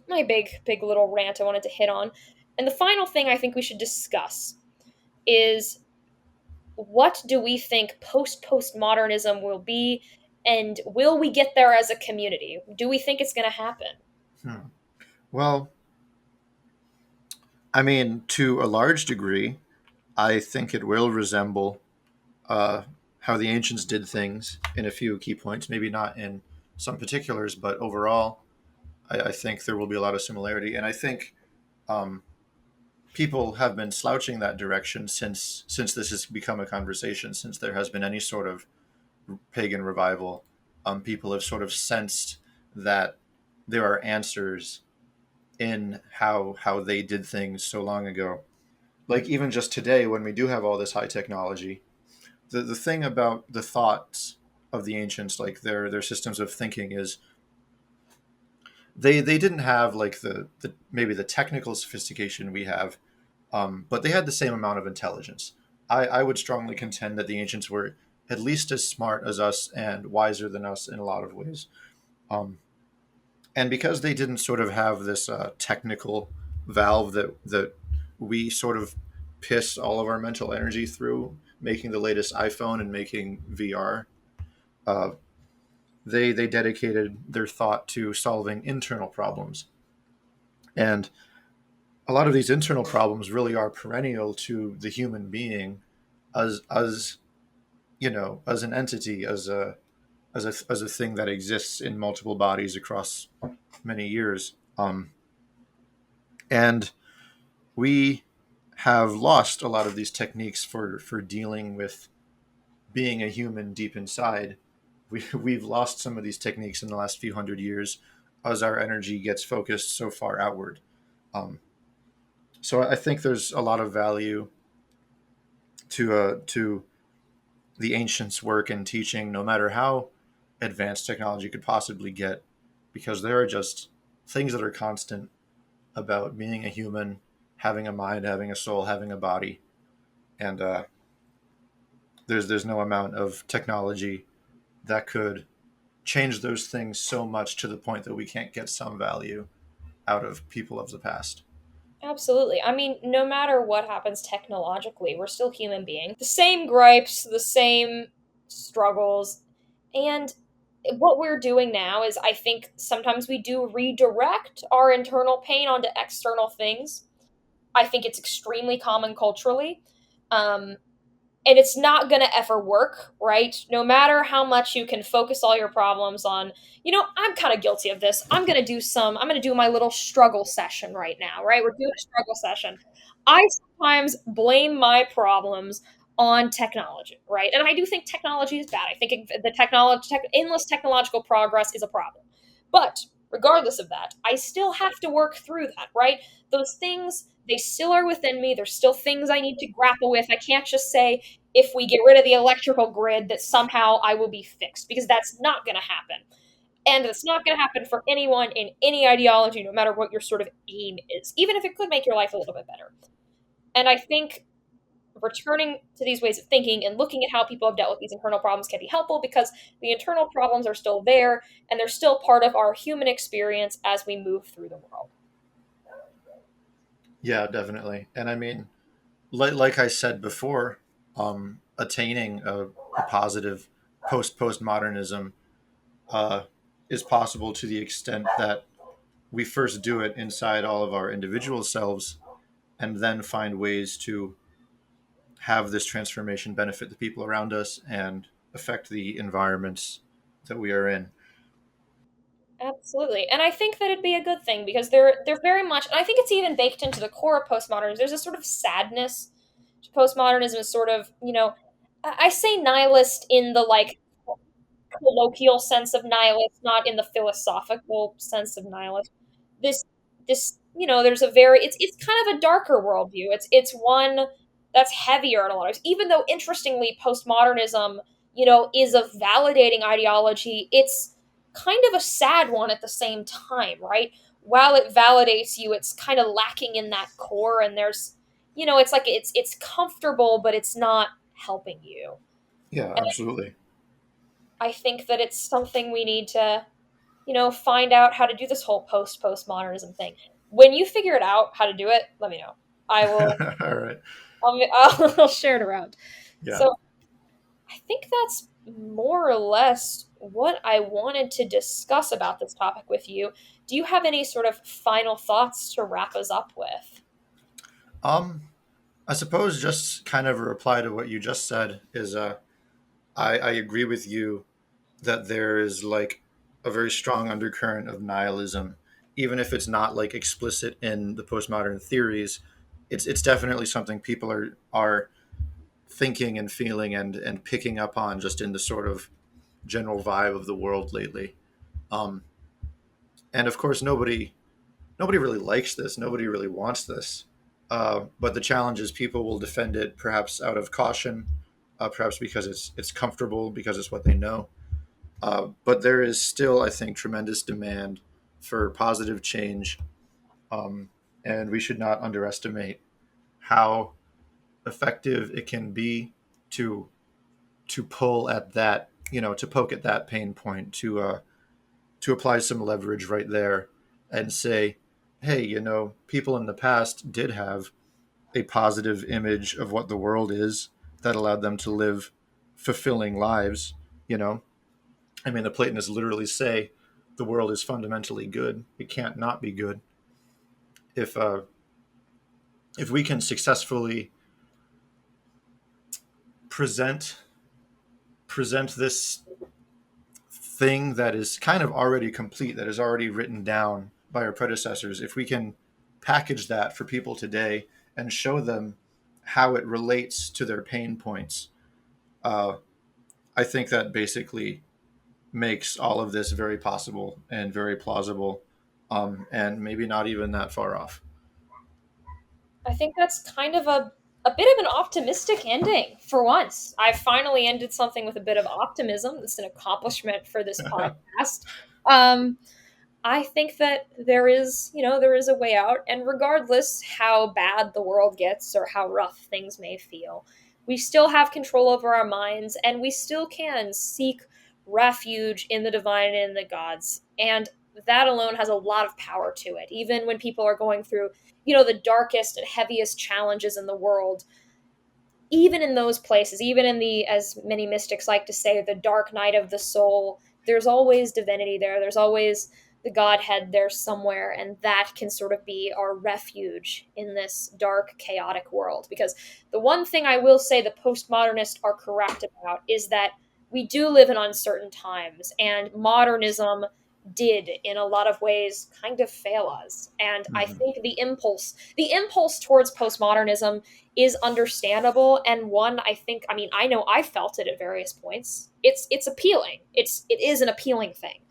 big little rant I wanted to hit on. And the final thing I think we should discuss is, what do we think postmodernism will be, and will we get there as a community? Do we think it's going to happen? Hmm. Well, I mean, to a large degree, I think it will resemble uh, how the ancients did things in a few key points, maybe not in some particulars, but overall, I think there will be a lot of similarity. And I think um, people have been slouching that direction since this has become a conversation, since there has been any sort of pagan revival. People have sort of sensed that there are answers in how they did things so long ago. Like even just today, when we do have all this high technology, the thing about the thoughts of the ancients, like their systems of thinking, is they didn't have like the maybe the technical sophistication we have, but they had the same amount of intelligence. I would strongly contend that the ancients were at least as smart as us and wiser than us in a lot of ways. Um, and because they didn't sort of have this technical valve that we sort of piss all of our mental energy through, making the latest iPhone and making VR, uh, they dedicated their thought to solving internal problems. And a lot of these internal problems really are perennial to the human being as as an entity, as a thing that exists in multiple bodies across many years. And we have lost a lot of these techniques for dealing with being a human deep inside. We've lost some of these techniques in the last few hundred years as our energy gets focused so far outward. Um, so I think there's a lot of value to the ancients' work and teaching, no matter how advanced technology could possibly get, because there are just things that are constant about being a human, having a mind, having a soul, having a body, and there's no amount of technology that could change those things so much to the point that we can't get some value out of people of the past. Absolutely. I mean, no matter what happens technologically, we're still human beings. The same gripes, the same struggles. And what we're doing now is I think sometimes we do redirect our internal pain onto external things. I think it's extremely common culturally. Um, and it's not going to ever work, right? No matter how much you can focus all your problems on, I'm kind of guilty of this. I'm going to do my little struggle session right now, right? We're doing a struggle session. I sometimes blame my problems on technology, right? And I do think technology is bad. I think endless technological progress is a problem. But regardless of that, I still have to work through that, right? Those things, they still are within me. There's still things I need to grapple with. I can't just say, if we get rid of the electrical grid, that somehow I will be fixed, because that's not going to happen. And it's not going to happen for anyone in any ideology, no matter what your sort of aim is, even if it could make your life a little bit better. And I think returning to these ways of thinking and looking at how people have dealt with these internal problems can be helpful, because the internal problems are still there and they're still part of our human experience as we move through the world. Yeah, definitely. And I mean, like I said before, attaining a positive postmodernism uh, is possible to the extent that we first do it inside all of our individual selves and then find ways to have this transformation benefit the people around us and affect the environments that we are in. Absolutely. And I think that it'd be a good thing, because they're very much, and I think it's even baked into the core of postmodernism. There's a sort of sadness to postmodernism, is sort of, I say nihilist in the like colloquial sense of nihilist, not in the philosophical sense of nihilist. This there's a very, it's kind of a darker worldview. It's one that's heavier in a lot of ways. Even though interestingly, postmodernism, is a validating ideology, it's kind of a sad one at the same time, right? While it validates you, it's kind of lacking in that core, and there's it's like it's comfortable, but it's not helping you. Yeah, And absolutely. I think that it's something we need to, find out how to do this whole postmodernism thing. When you figure it out how to do it, let me know. I will. All right. I'll share it around. Yeah. So I think that's more or less what I wanted to discuss about this topic with you. Do you have any sort of final thoughts to wrap us up with? Um, I suppose just kind of a reply to what you just said is I agree with you that there is like a very strong undercurrent of nihilism, even if it's not like explicit in the postmodern theories. It's definitely something people are thinking and feeling and picking up on just in the sort of general vibe of the world lately. Um, and of course, nobody really likes this. Nobody really wants this. But the challenge is people will defend it perhaps out of caution, perhaps because it's comfortable, because it's what they know. But there is still, I think, tremendous demand for positive change, um, and we should not underestimate how effective it can be to pull at that, to poke at that pain point, to apply some leverage right there, and say, hey, people in the past did have a positive image of what the world is that allowed them to live fulfilling lives. You know, I mean, the Platonists literally say the world is fundamentally good. It can't not be good. If if we can successfully present this thing that is kind of already complete, that is already written down by our predecessors, if we can package that for people today and show them how it relates to their pain points, uh, I think that basically makes all of this very possible and very plausible, and maybe not even that far off. I think that's kind of a bit of an optimistic ending for once. I finally ended something with a bit of optimism. It's an accomplishment for this podcast. Um, I think that there is, there is a way out, and regardless how bad the world gets or how rough things may feel, we still have control over our minds, and we still can seek refuge in the divine and in the gods. And that alone has a lot of power to it. Even when people are going through, the darkest and heaviest challenges in the world, even in those places, even in the, as many mystics like to say, the dark night of the soul, there's always divinity there. There's always the Godhead there somewhere, and that can sort of be our refuge in this dark, chaotic world. Because the one thing I will say the postmodernists are correct about is that we do live in uncertain times, and modernism did in a lot of ways kind of fail us. And I Hmm. think the impulse towards postmodernism is understandable, and one I think, I mean, I know I felt it at various points. It's appealing. It is an appealing thing.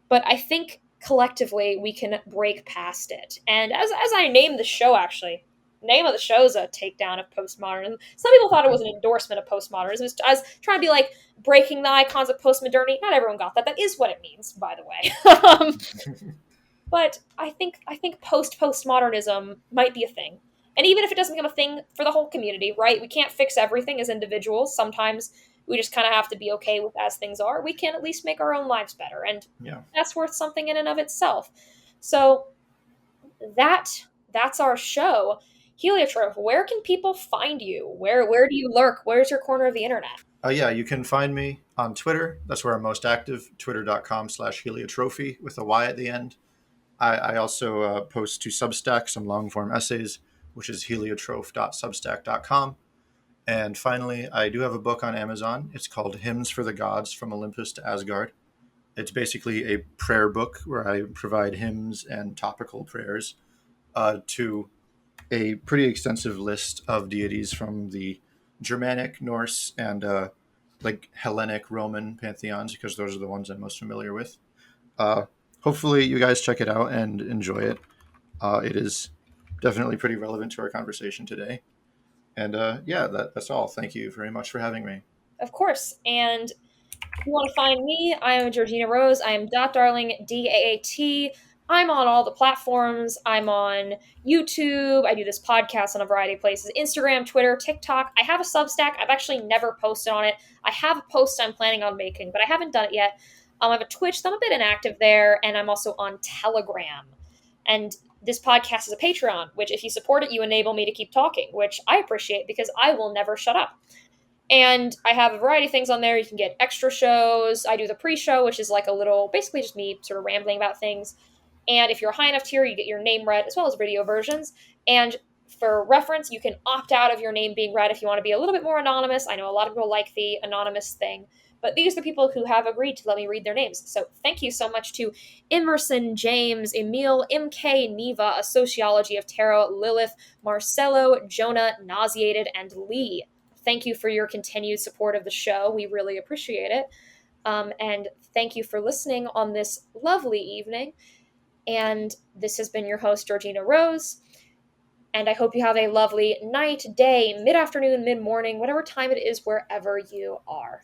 But I think collectively we can break past it. And as I named the show, actually, name of the show is a takedown of postmodernism. Some people thought it was an endorsement of postmodernism. I was trying to be like breaking the icons of postmodernity. Not everyone got that. That is what it means, by the way. But I think postmodernism might be a thing. And even if it doesn't become a thing for the whole community, right? We can't fix everything as individuals. Sometimes we just kind of have to be okay with as things are. We can at least make our own lives better, and Yeah. that's worth something in and of itself. So that that's our show. Heliotroph, where can people find you? Where do you lurk? Where's your corner of the internet? Yeah, you can find me on Twitter. That's where I'm most active. Twitter.com/heliotrophy with a Y at the end. I also post to Substack some long form essays, which is heliotroph.substack.com. And finally, I do have a book on Amazon. It's called Hymns for the Gods from Olympus to Asgard. It's basically a prayer book where I provide hymns and topical prayers to a pretty extensive list of deities from the Germanic, Norse, and like Hellenic Roman pantheons, because those are the ones I'm most familiar with. Uh, Hopefully, you guys check it out and enjoy it. It is definitely pretty relevant to our conversation today. And yeah, that's all. Thank you very much for having me. Of course. And if you want to find me, I am Georgina Rose. I am Dot Darling DAAT. I'm on all the platforms. I'm on YouTube. I do this podcast on a variety of places: Instagram, Twitter, TikTok. I have a Substack. I've actually never posted on it. I have a post I'm planning on making, but I haven't done it yet. I have a Twitch, so I'm a bit inactive there, and I'm also on Telegram. And this podcast is a Patreon, which, if you support it, you enable me to keep talking, which I appreciate because I will never shut up. And I have a variety of things on there. You can get extra shows. I do the pre show, which is like a little, basically just me sort of rambling about things. And if you're a high enough tier, you get your name read as well as video versions. And for reference, you can opt out of your name being read if you want to be a little bit more anonymous. I know a lot of people like the anonymous thing, but these are the people who have agreed to let me read their names. So thank you so much to Emerson, James, Emil, MK, Neva, A Sociology of Tarot, Lilith, Marcelo, Jonah, Nauseated, and Lee. Thank you for your continued support of the show. We really appreciate it. And thank you for listening on this lovely evening. And this has been your host, Georgina Rose. And I hope you have a lovely night, day, mid afternoon, mid morning, whatever time it is, wherever you are.